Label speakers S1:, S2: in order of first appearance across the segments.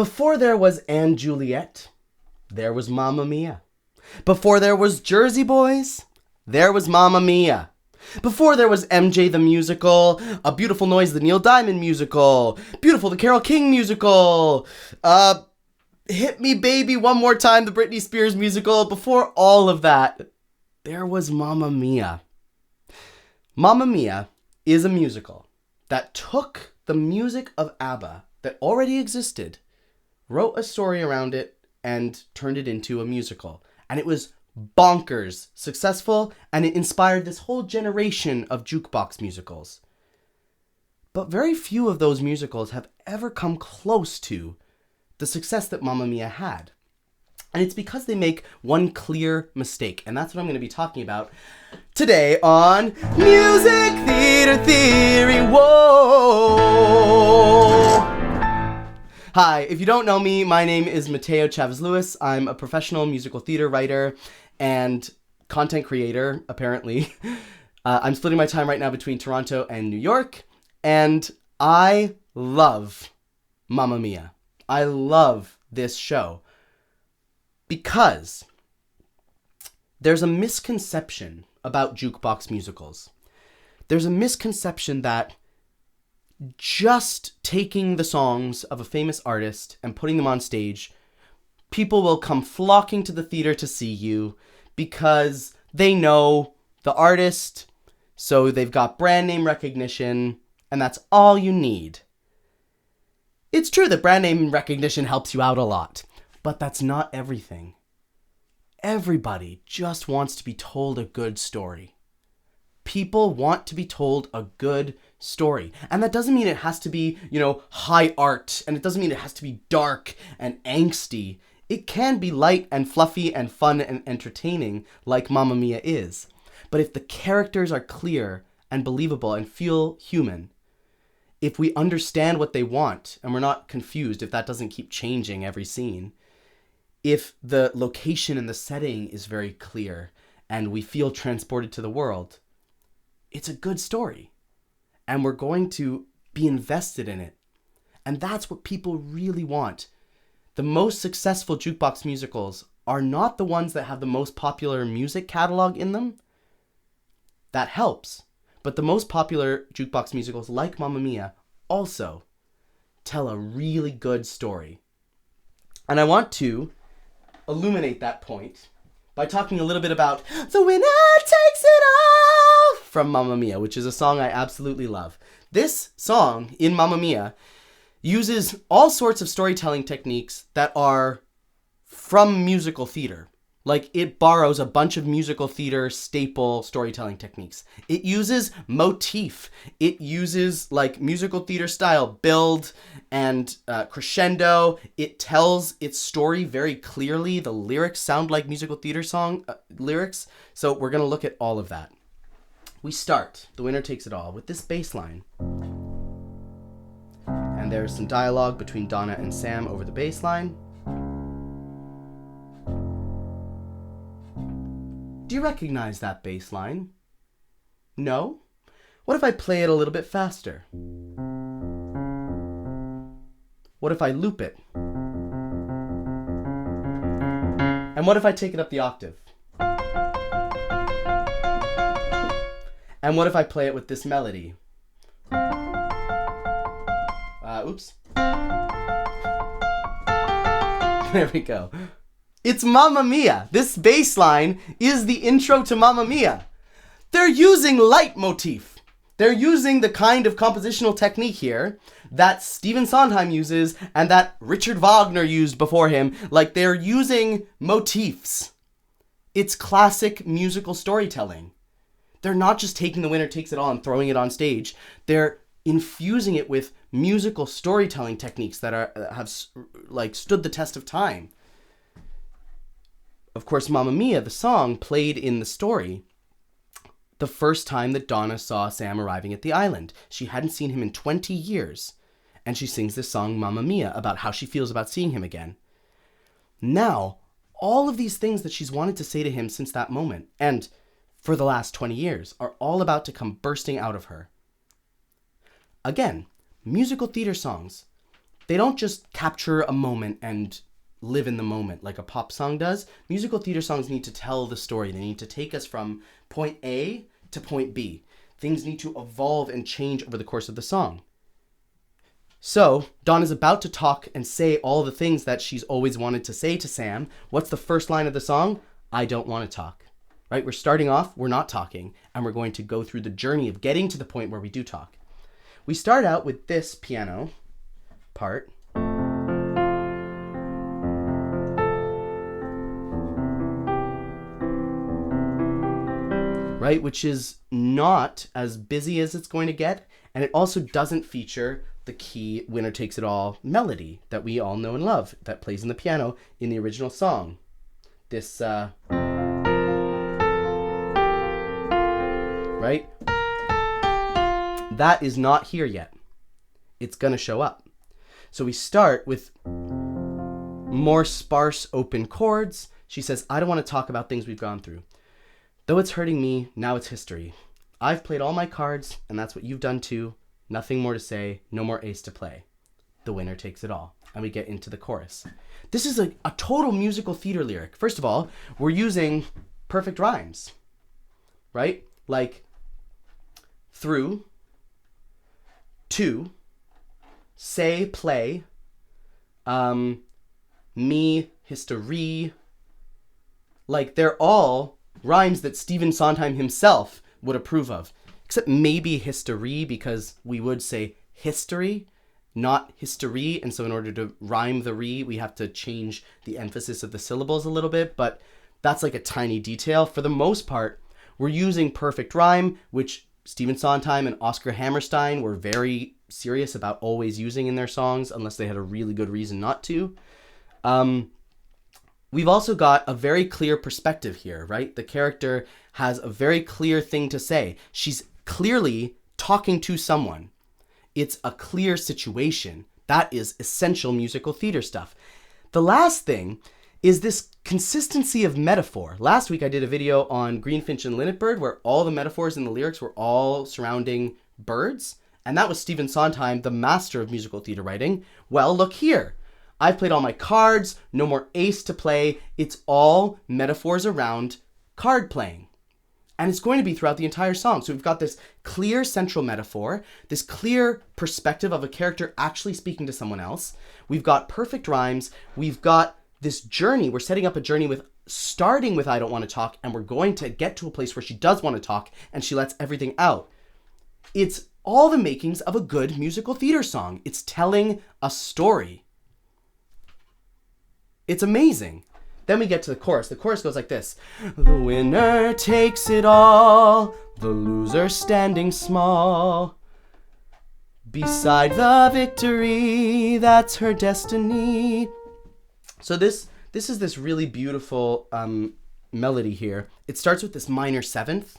S1: Before there was Anne Juliet, there was Mamma Mia. Before there was Jersey Boys, there was Mamma Mia. Before there was MJ the Musical, A Beautiful Noise the Neil Diamond Musical, Beautiful the Carole King Musical, Hit Me Baby One More Time the Britney Spears Musical. Before all of that, there was Mamma Mia. Mamma Mia is a musical that took the music of ABBA that already existed, wrote a story around it, and turned it into a musical. And it was bonkers successful, and it inspired this whole generation of jukebox musicals. But very few of those musicals have ever come close to the success that Mamma Mia had. And it's because they make one clear mistake, and that's what I'm going to be talking about today on Music Theater Theory. Whoa! Hi, if you don't know me, my name is Mateo Chavez-Lewis. I'm a professional musical theater writer and content creator, apparently. I'm splitting my time right now between Toronto and New York, and I love Mamma Mia. I love this show because there's a misconception about jukebox musicals. There's a misconception that just taking the songs of a famous artist and putting them on stage, people will come flocking to the theater to see you because they know the artist, so they've got brand name recognition, and that's all you need. It's true that brand name recognition helps you out a lot, but that's not everything. Everybody just wants to be told a good story. People want to be told a good story. And that doesn't mean it has to be, high art, and it doesn't mean it has to be dark and angsty. It can be light and fluffy and fun and entertaining like Mamma Mia is. But if the characters are clear and believable and feel human, if we understand what they want and we're not confused, if that doesn't keep changing every scene, if the location and the setting is very clear and we feel transported to the world, it's a good story. And we're going to be invested in it. And that's what people really want. The most successful jukebox musicals are not the ones that have the most popular music catalog in them. That helps. But the most popular jukebox musicals, like Mamma Mia, also tell a really good story. And I want to illuminate that point by talking a little bit about The Winner Takes It All from Mamma Mia, which is a song I absolutely love. This song in Mamma Mia uses all sorts of storytelling techniques that are from musical theater. Like, it borrows a bunch of musical theater staple storytelling techniques. It uses motif. It uses, musical theater style build and crescendo. It tells its story very clearly. The lyrics sound like musical theater song lyrics. So we're going to look at all of that. We start, The Winner Takes It All, with this bass line. And there's some dialogue between Donna and Sam over the bass line. Do you recognize that bass line? No? What if I play it a little bit faster? What if I loop it? And what if I take it up the octave? And what if I play it with this melody? Oops. There we go. It's Mamma Mia. This bass line is the intro to Mamma Mia. They're using leitmotif. They're using the kind of compositional technique here that Stephen Sondheim uses and that Richard Wagner used before him. They're using motifs. It's classic musical storytelling. They're not just taking The Winner Takes It All and throwing it on stage. They're infusing it with musical storytelling techniques that have stood the test of time. Of course, Mamma Mia, the song, played in the story the first time that Donna saw Sam arriving at the island. She hadn't seen him in 20 years, and she sings this song, Mamma Mia, about how she feels about seeing him again. Now, all of these things that she's wanted to say to him since that moment, and for the last 20 years, are all about to come bursting out of her. Again, musical theater songs, they don't just capture a moment and live in the moment like a pop song does. Musical theater songs need to tell the story. They need to take us from point A to point B. Things need to evolve and change over the course of the song. So, Dawn is about to talk and say all the things that she's always wanted to say to Sam. What's the first line of the song? I don't want to talk. Right? We're starting off, we're not talking, and we're going to go through the journey of getting to the point where we do talk. We start out with this piano part. Right? Which is not as busy as it's going to get, and it also doesn't feature the key winner takes it all melody that we all know and love that plays in the piano in the original song. This, right? That is not here yet. It's gonna show up. So we start with more sparse open chords. She says, I don't want to talk about things we've gone through. Though it's hurting me, now it's history. I've played all my cards, and that's what you've done too. Nothing more to say, no more ace to play. The winner takes it all. And we get into the chorus. This is a total musical theater lyric. First of all, we're using perfect rhymes, right? Like through, to, say, play, me, history. Like they're all rhymes that Stephen Sondheim himself would approve of. Except maybe history, because we would say history, not history. And so in order to rhyme the re, we have to change the emphasis of the syllables a little bit. But that's like a tiny detail. For the most part, we're using perfect rhyme, which Stephen Sondheim and Oscar Hammerstein were very serious about always using in their songs, unless they had a really good reason not to. We've also got a very clear perspective here, right? The character has a very clear thing to say. She's clearly talking to someone. It's a clear situation. That is essential musical theater stuff. The last thing is this consistency of metaphor. Last week I did a video on Greenfinch and Linnetbird where all the metaphors in the lyrics were all surrounding birds. And that was Stephen Sondheim, the master of musical theater writing. Well, look here. I've played all my cards, no more ace to play. It's all metaphors around card playing. And it's going to be throughout the entire song. So we've got this clear central metaphor, this clear perspective of a character actually speaking to someone else. We've got perfect rhymes. We've got this journey. We're setting up a journey with starting with I don't want to talk, and we're going to get to a place where she does want to talk and she lets everything out. It's all the makings of a good musical theater song. It's telling a story. It's amazing. Then we get to the chorus. The chorus goes like this. The winner takes it all, the loser standing small. Beside the victory, that's her destiny. So this is this really beautiful melody here. It starts with this minor seventh,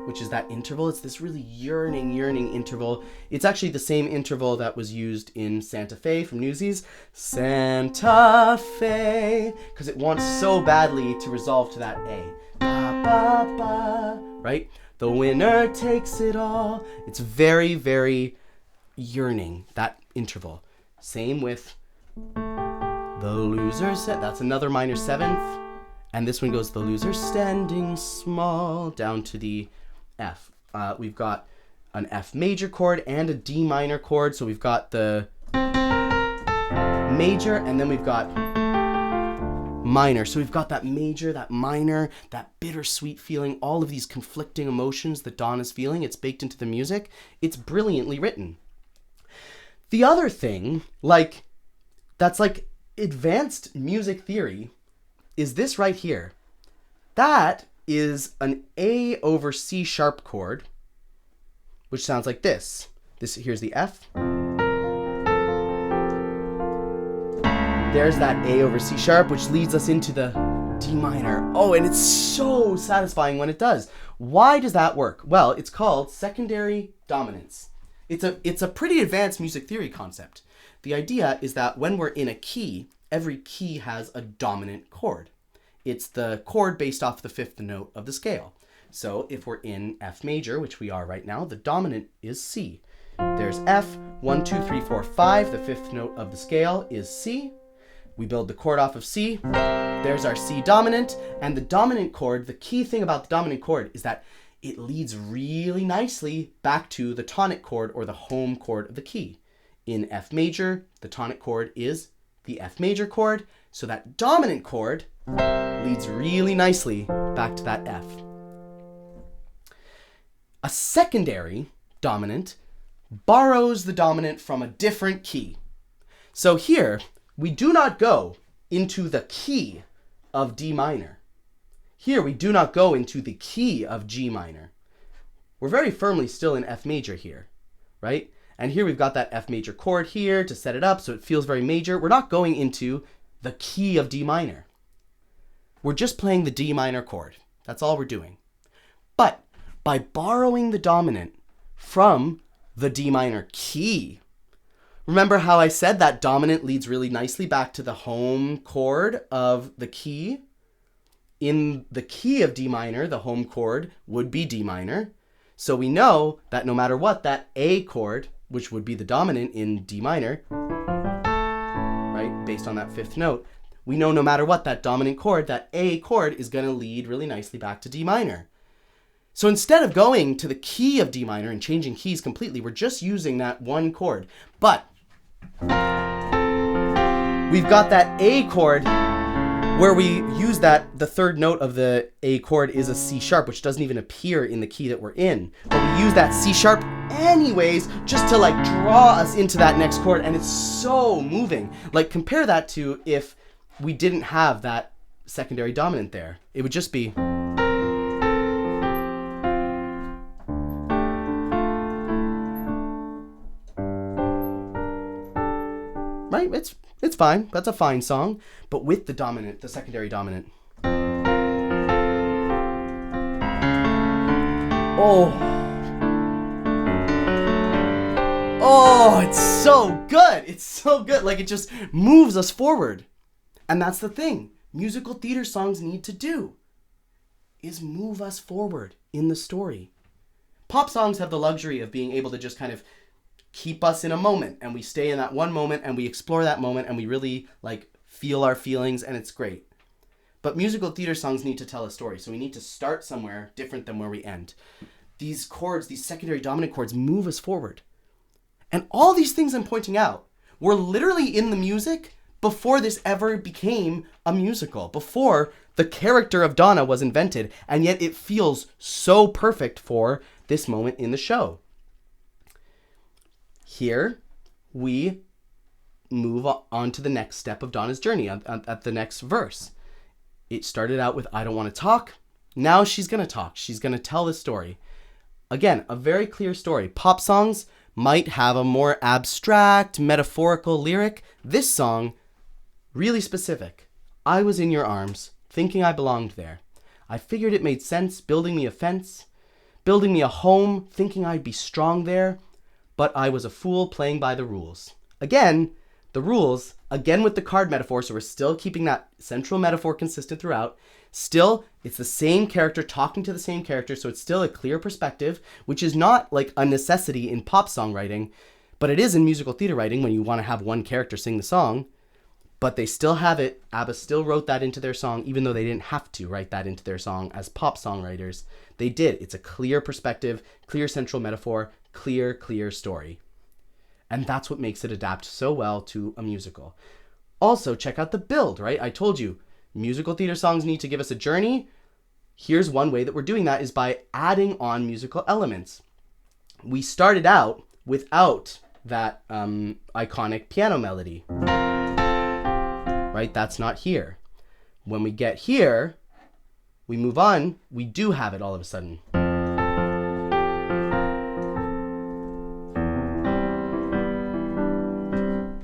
S1: which is that interval. It's this really yearning interval. It's actually the same interval that was used in Santa Fe from Newsies. Santa Fe, because it wants so badly to resolve to that A. Ba, ba, ba, right? The winner takes it all. It's very, very yearning, that interval. Same with the loser. That's another minor seventh. And this one goes the loser standing small down to the F. We've got an F major chord and a D minor chord. So we've got the major and then we've got minor. So we've got that major, that minor, that bittersweet feeling, all of these conflicting emotions that Dawn is feeling. It's baked into the music. It's brilliantly written. The other thing, that's like advanced music theory, is this right here. That is an A over C sharp chord, which sounds like this. Here's the F. There's that A over C sharp, which leads us into the D minor. Oh, and it's so satisfying when it does. Why does that work? Well, it's called secondary dominance. It's a pretty advanced music theory concept. The idea is that when we're in a key, every key has a dominant chord. It's the chord based off the fifth note of the scale. So if we're in F major, which we are right now, the dominant is C. There's F, 1, 2, 3, 4, 5. The fifth note of the scale is C. We build the chord off of C. There's our C dominant. And the dominant chord, the key thing about the dominant chord is that it leads really nicely back to the tonic chord or the home chord of the key. In F major, the tonic chord is the F major chord. So that dominant chord leads really nicely back to that F. A secondary dominant borrows the dominant from a different key. So here, we do not go into the key of D minor. Here, we do not go into the key of G minor. We're very firmly still in F major here, right? And here we've got that F major chord here to set it up so it feels very major. We're not going into the key of D minor. We're just playing the D minor chord. That's all we're doing. But by borrowing the dominant from the D minor key, remember how I said that dominant leads really nicely back to the home chord of the key? In the key of D minor, the home chord would be D minor. So we know that no matter what, that A chord, which would be the dominant in D minor, right, based on that fifth note, we know no matter what, that dominant chord, that A chord is going to lead really nicely back to D minor. So instead of going to the key of D minor and changing keys completely, we're just using that one chord. But we've got that A chord where we use that, the third note of the A chord is a C sharp, which doesn't even appear in the key that we're in. But we use that C sharp anyways, just to like draw us into that next chord, and it's so moving. Like compare that to if we didn't have that secondary dominant there. It would just be... right? It's fine. That's a fine song. But with the dominant, the secondary dominant. Oh, it's so good. It's so good. Like it just moves us forward. And that's the thing musical theater songs need to do, is move us forward in the story. Pop songs have the luxury of being able to just kind of keep us in a moment, and we stay in that one moment and we explore that moment and we really like feel our feelings, and it's great. But musical theater songs need to tell a story, so we need to start somewhere different than where we end. These chords, these secondary dominant chords, move us forward. And all these things I'm pointing out were literally in the music before this ever became a musical, before the character of Donna was invented, and yet it feels so perfect for this moment in the show. Here, we move on to the next step of Donna's journey at the next verse. It started out with, I don't want to talk. Now she's going to talk. She's going to tell the story. Again, a very clear story. Pop songs might have a more abstract, metaphorical lyric. This song, really specific. I was in your arms, thinking I belonged there. I figured it made sense, building me a fence, building me a home, thinking I'd be strong there. But I was a fool playing by the rules. Again, the rules, again with the card metaphor, so we're still keeping that central metaphor consistent throughout. Still, it's the same character talking to the same character, so it's still a clear perspective, which is not like a necessity in pop songwriting, but it is in musical theater writing when you want to have one character sing the song. But they still have it. ABBA still wrote that into their song, even though they didn't have to write that into their song as pop songwriters. They did. It's a clear perspective, clear central metaphor, clear story. And that's what makes it adapt so well to a musical. Also, check out the build, right? I told you, musical theater songs need to give us a journey. Here's one way that we're doing that is by adding on musical elements. We started out without that iconic piano melody. Right? That's not here. When we get here, we move on, we do have it all of a sudden.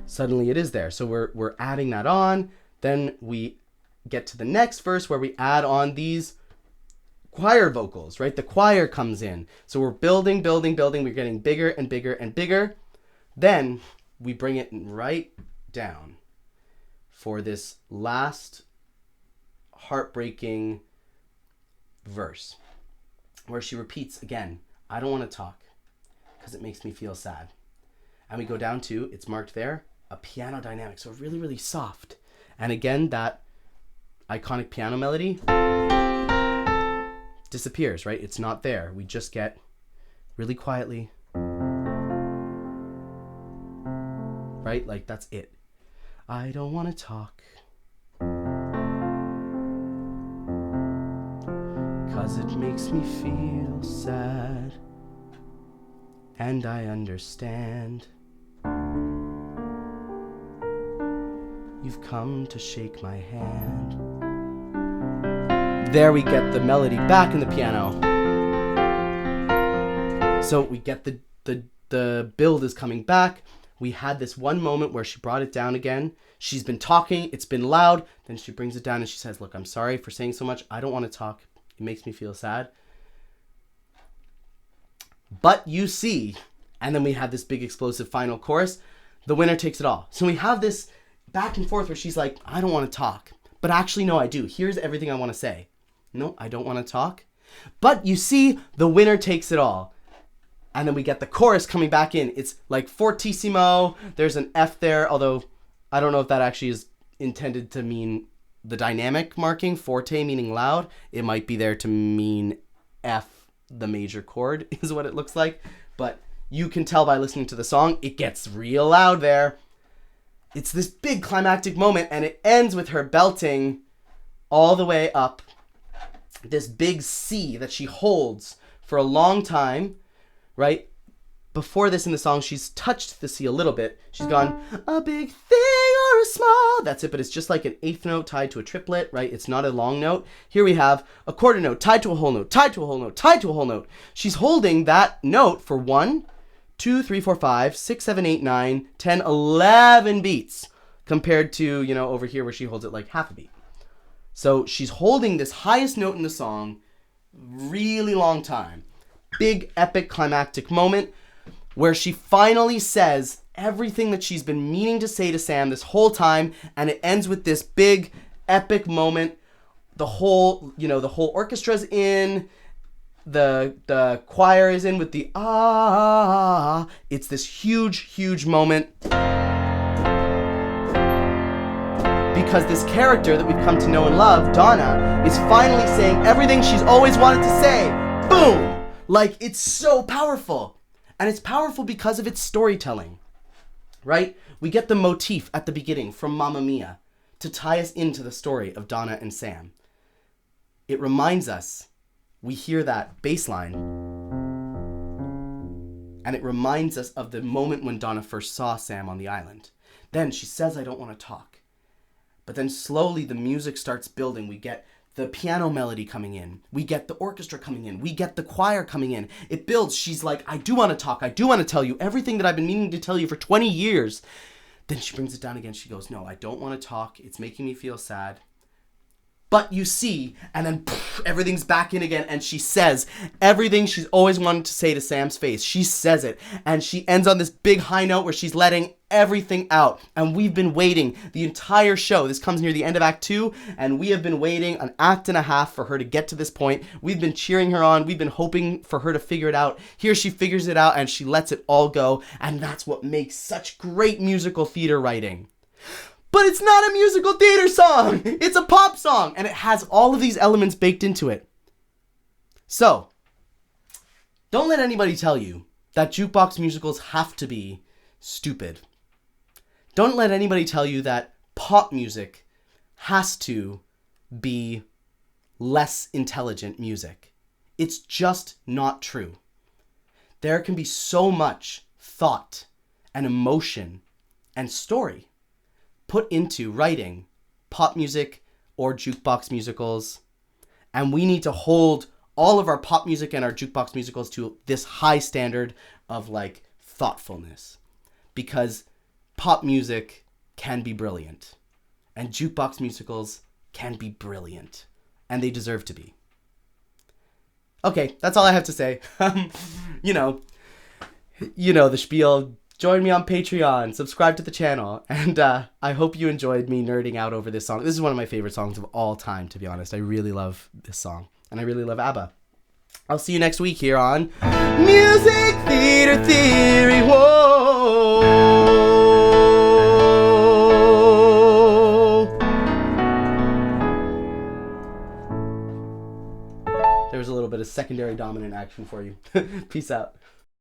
S1: Suddenly it is there. So we're adding that on. Then we get to the next verse where we add on these choir vocals, right? The choir comes in. So we're building. We're getting bigger and bigger and bigger. Then we bring it right down for this last heartbreaking verse where she repeats again, I don't want to talk. because it makes me feel sad. And we go down to, it's marked there, a piano dynamic. So really, really soft. And again, that iconic piano melody disappears, right? It's not there. We just get really quietly, right? Like, that's it. I don't want to talk, 'cause it makes me feel sad, and I understand. You've come to shake my hand. There we get the melody back in the piano. So we get the build is coming back. We had this one moment where she brought it down again. She's been talking, it's been loud. Then she brings it down and she says, look, I'm sorry for saying so much. I don't want to talk. It makes me feel sad. But you see, and then we have this big explosive final chorus. The winner takes it all. So we have this back and forth where she's like, I don't want to talk. But actually, no, I do. Here's everything I want to say. No, I don't want to talk. But you see, the winner takes it all. And then we get the chorus coming back in. It's like fortissimo. There's an F there, although I don't know if that actually is intended to mean the dynamic marking. Forte meaning loud. It might be there to mean F, the major chord, is what it looks like. But you can tell by listening to the song, it gets real loud there. It's this big climactic moment, and it ends with her belting all the way up this big C that she holds for a long time, right? Before this in the song, she's touched the C a little bit. She's gone, a big thing or a small. That's it, but it's just like an eighth note tied to a triplet, right? It's not a long note. Here we have a quarter note tied to a whole note, tied to a whole note, tied to a whole note. She's holding that note for 1, 2, 3, 4, 5, 6, 7, 8, 9, 10, 11 beats compared to, you know, over here where she holds it like half a beat. So she's holding this highest note in the song really long time. Big epic climactic moment where she finally says everything that she's been meaning to say to Sam this whole time, and it ends with this big epic moment. The whole orchestra's in, the choir is in with the ah. It's this huge moment. Because this character that we've come to know and love, Donna, is finally saying everything she's always wanted to say. Boom! Like, it's so powerful. And it's powerful because of its storytelling, right? We get the motif at the beginning from Mamma Mia to tie us into the story of Donna and Sam. It reminds us, we hear that bass line, and it reminds us of the moment when Donna first saw Sam on the island. Then she says, I don't want to talk. But then slowly the music starts building. We get the piano melody coming in. We get the orchestra coming in. We get the choir coming in. It builds. She's like, I do want to talk. I do want to tell you everything that I've been meaning to tell you for 20 years. Then she brings it down again. She goes, no, I don't want to talk. It's making me feel sad. But you see, and then everything's back in again, and she says everything she's always wanted to say to Sam's face. She says it, and she ends on this big high note where she's letting everything out. And we've been waiting the entire show. This comes near the end of Act 2, and we have been waiting an act and a half for her to get to this point. We've been cheering her on. We've been hoping for her to figure it out. Here she figures it out, and she lets it all go, and that's what makes such great musical theater writing. But it's not a musical theater song. It's a pop song. And it has all of these elements baked into it. So, don't let anybody tell you that jukebox musicals have to be stupid. Don't let anybody tell you that pop music has to be less intelligent music. It's just not true. There can be so much thought and emotion and story put into writing pop music or jukebox musicals. And we need to hold all of our pop music and our jukebox musicals to this high standard of like thoughtfulness. Because pop music can be brilliant. And jukebox musicals can be brilliant. And they deserve to be. Okay, that's all I have to say. You know the spiel. Join me on Patreon, subscribe to the channel, and I hope you enjoyed me nerding out over this song. This is one of my favorite songs of all time, to be honest. I really love this song, and I really love ABBA. I'll see you next week here on Music Theater Theory. Whoa. There was a little bit of secondary dominant action for you. Peace out.